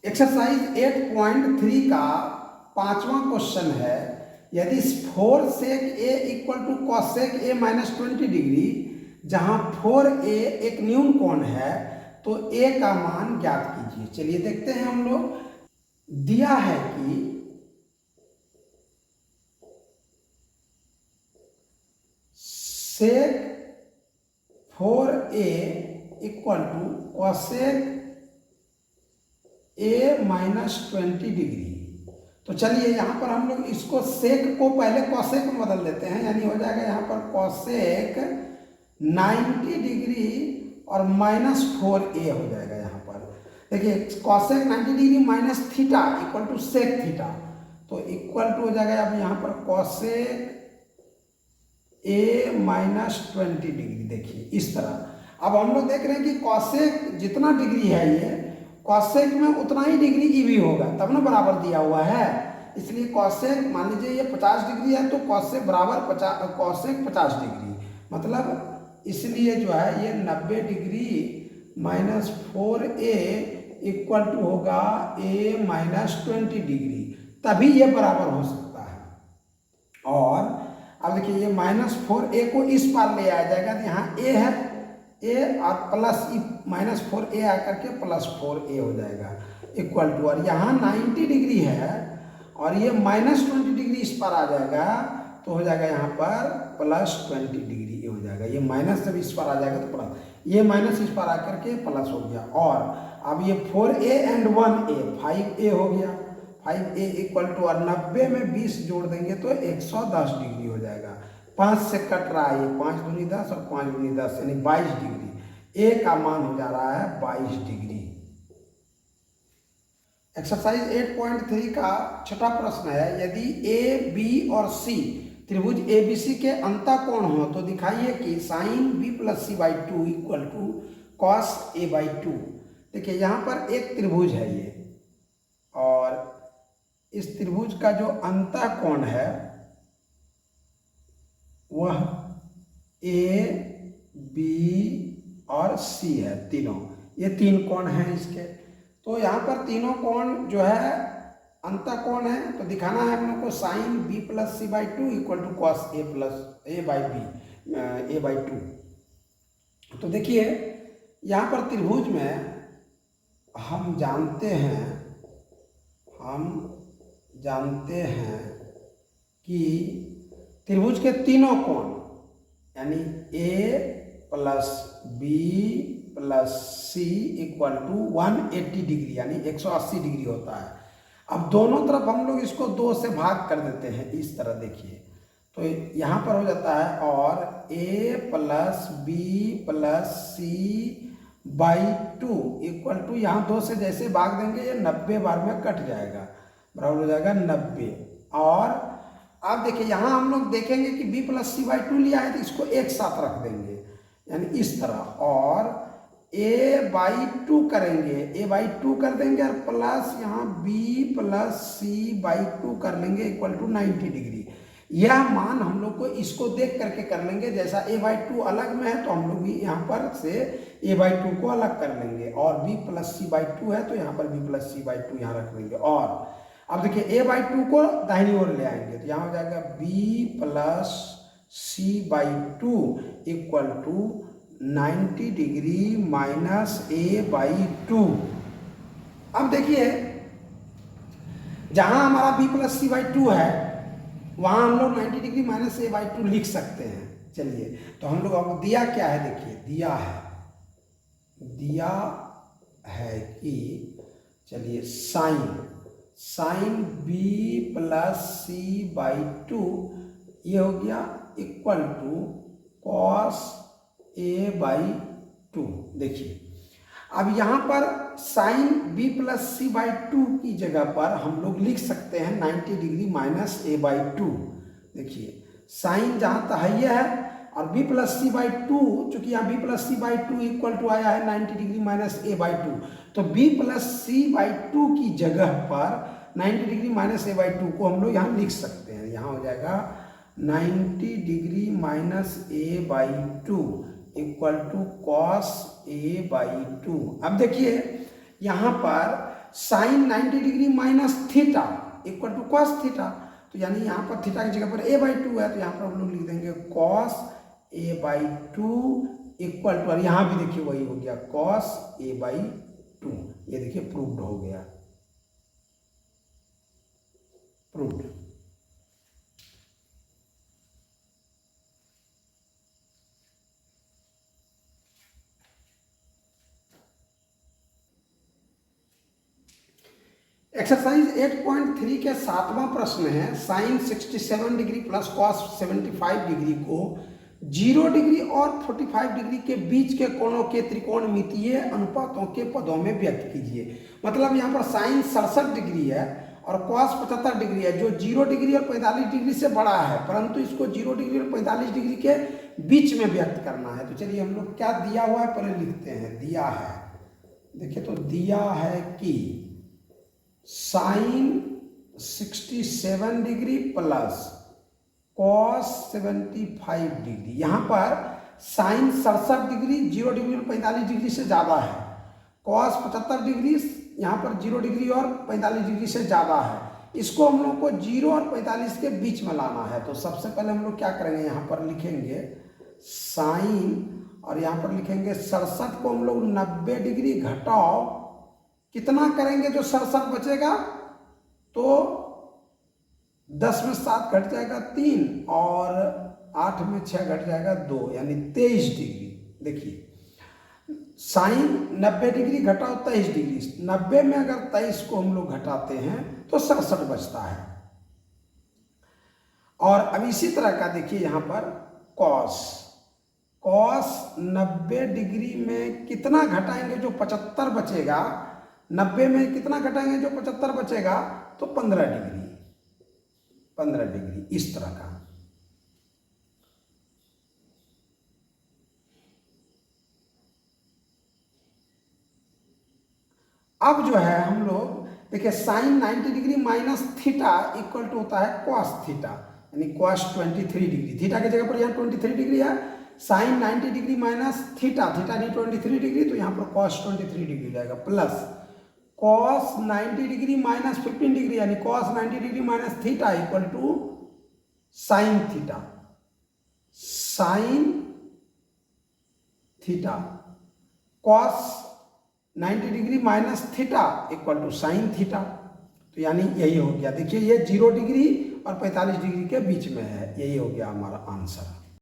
Exercise 8.3 का 5वां question है, यदि 4 sec a equal to cos sec a minus 20 degree, जहां 4a एक न्यून कोण है तो a का मान ज्ञात कीजिए। चलिए देखते हैं हम लोग। दिया है कि sec 4a equal to cosec a minus 20 degree. तो चलिए यहाँ पर हम लोग इसको सेक को पहले कॉसेक में बदल देते हैं, यानी हो जाएगा यहाँ पर कॉसेक 90 डिग्री और माइनस 4a हो जाएगा। यहाँ पर देखिए cosec 90 degree minus theta equal to sec theta, तो इक्वल टू हो जाएगा अब यहाँ पर कॉसेक a माइनस 20 डिग्री। देखिए इस तरह अब हम लोग देख रहे हैं कि कॉसेक जितना डिग्री है ये कॉसेक में उतना ही डिग्री ई भी होगा, तब ना बराबर दिया हुआ है। इसलिए कॉसेक मान लीजिए ये 50 डिग्री है तो कॉसेक बराबर कॉसेक 50 डिग्री, मतलब इसलिए जो है ये 90 degree minus 4a equal to होगा a माइनस 20 डिग्री, तभी ये बराबर हो सकता है। और अब देखिए ये माइनस 4a को इस पार ले आया जाएगा तो यहाँ a है, a और प्लस माइनस 4a आकर के प्लस 4a हो जाएगा इक्वल टू, और यहाँ 90 डिग्री है और ये माइनस 20 डिग्री इस पर आ जाएगा तो हो जाएगा यहाँ पर प्लस 20 डिग्री हो जाएगा। ये माइनस जब इस पर आ जाएगा तो प्लस, ये माइनस इस पर आकर के प्लस हो गया। और अब ये 4a एंड 1a 5a हो गया, 5a इक्वल टू, और 90 में 20 जोड़ देंगे तो 110 डिग्री हो जाएगा। 5 से कट रहा है ये, 5 दूनी 10 और 5 दूनी 10 यानी 22 डिग्री। a का मान हो जा रहा है 22 डिग्री। एक्सरसाइज 8.3 का छठा प्रश्न है, यदि a b और c त्रिभुज ABC के अंतःकोण हो तो दिखाइए कि sine b plus c by 2 equal to cos a by 2। देखिए यहाँ पर एक त्रिभुज है ये, और इस त्रिभुज का जो अंतःकोण है वह a b और c है, तीनों, ये तीन कोण हैं इसके। तो यहाँ पर तीनों कोण जो है अंतःकोण है, तो दिखाना है हम लोग को sine b plus C by 2 equal to cos a plus a by b a by 2। तो देखिए यहाँ पर त्रिभुज में हम जानते हैं कि त्रिभुज के तीनों कोण यानी a plus b plus c equal to 180 degree यानी 180 डिग्री होता है। अब दोनों तरफ हम लोग इसको 2 से भाग कर देते हैं इस तरह, देखिए तो यहाँ पर हो जाता है और a plus b plus c by 2 equal to, यहाँ 2 से जैसे भाग देंगे ये 90 बार में कट जाएगा, बराबर हो जाएगा 90। और अब देखिए यहाँ हम लोग देखेंगे कि b प्लस सी बाई 2 लिया है तो इसको एक साथ रख देंगे यानी इस तरह, और a बाई 2 करेंगे, a बाई 2 कर देंगे और प्लस यहाँ b प्लस c बाई 2 कर लेंगे इक्वल टू 90 डिग्री। यह मान हम लोग को इसको देख करके कर लेंगे, जैसा a बाई 2 अलग में है तो हम लोग भी यहाँ पर से a बाई 2 को अलग कर लेंगे, और b प्लस सी बाई 2 है तो यहाँ पर b प्लस सी बाई 2 यहाँ रख लेंगे। और अब देखिए a बाई 2 को दाहिनी ओर ले आएंगे तो यहाँ हो जाएगा b plus C by 2 equal to 90 degree minus a by 2। अब देखिए जहां हमारा b प्लस सी बाई 2 है वहां हम लोग 90 डिग्री माइनस a बाई 2 लिख सकते हैं। चलिए तो हम लोग अब दिया क्या है, देखिए दिया है कि चलिए sine b plus C by 2 ये हो गया equal to cos a by 2। देखिए अब यहाँ पर sine b plus C by 2 की जगह पर हम लोग लिख सकते हैं 90 डिग्री माइनस a बाई 2। देखिए साइन जहाँ तहैय है और b प्लस सी बाई 2, चूंकि यहाँ b plus C by 2 equal to आया है 90 डिग्री माइनस a बाई 2, तो b प्लस सी बाई 2 की जगह पर 90 डिग्री माइनस a बाई 2 को हम लोग यहाँ लिख सकते हैं। यहाँ हो जाएगा 90 degree minus a by 2 equal to cos a by 2। अब देखिए यहाँ पर sine 90 degree minus theta equal to cos theta. तो यानी यहाँ पर थीटा की जगह पर a/2 है, तो यहाँ पर हम लोग लिख देंगे कॉस a/2 इक्वल टू, और यहाँ भी देखिए वही हो गया कॉस a/2। ये देखिए प्रूव्ड हो गया, प्रूव्ड। एक्सरसाइज 8.3 के 7वां प्रश्न है, sine 67 degree plus cos 75 degree को 0 डिग्री और 45 डिग्री के बीच के कोणों के त्रिकोणमितीय अनुपातों के पदों में व्यक्त कीजिए। मतलब यहाँ पर साइन 67 डिग्री है और कॉस 75 डिग्री है, जो 0 डिग्री और 45 डिग्री से बड़ा है, परंतु इसको 0 डिग्री और 45 डिग्री के बीच में व्यक्त करना है। तो चलिए हम लोग क्या दिया हुआ है पहले लिखते हैं। दिया है, देखिए तो दिया है कि sine 67 degree plus cos 75 degree, यहाँ पर साइन 67 डिग्री 0 डिग्री और 45 डिग्री से ज़्यादा है, कॉस 75 डिग्री यहाँ पर 0 डिग्री और 45 डिग्री से ज़्यादा है। इसको हम लोग को 0 और 45 के बीच में लाना है। तो सबसे पहले हम लोग क्या करेंगे, यहाँ पर लिखेंगे साइन और यहाँ पर लिखेंगे 67 को हम लोग 90 डिग्री घटाओ, कितना करेंगे जो 67 बचेगा, तो 10 में 7 घट जाएगा 3 और 8 में 6 घट जाएगा 2, यानी 23 डिग्री। देखिए साइन 90 डिग्री घटाओ 23 डिग्री, 90 में अगर 23 को हम लोग घटाते हैं तो 67 बचता है। और अब इसी तरह का देखिए यहाँ पर कॉस 90 डिग्री में कितना घटाएंगे जो 75 बचेगा, 90 में कितना घटाएंगे जो 75 बचेगा, तो 15 डिग्री, 15 डिग्री इस तरह का। अब जो है हम लोग देखिए sine 90 degree minus theta equal to होता है कॉस थीटा, यानी कॉस 23 डिग्री। थीटा की जगह पर यहाँ 23 डिग्री है, sine 90 degree minus theta, theta दी 23 डिग्री, तो यहाँ पर कॉस 23 डिग्री जाएगा, plus cos 90 degree minus 15 degree, यानी cos 90 degree minus theta equal to sine theta, sine theta, cos 90 degree minus theta equal to sine theta. तो यानी यही हो गया, देखिए ये 0 डिग्री और 45 डिग्री के बीच में है, यही हो गया हमारा आंसर।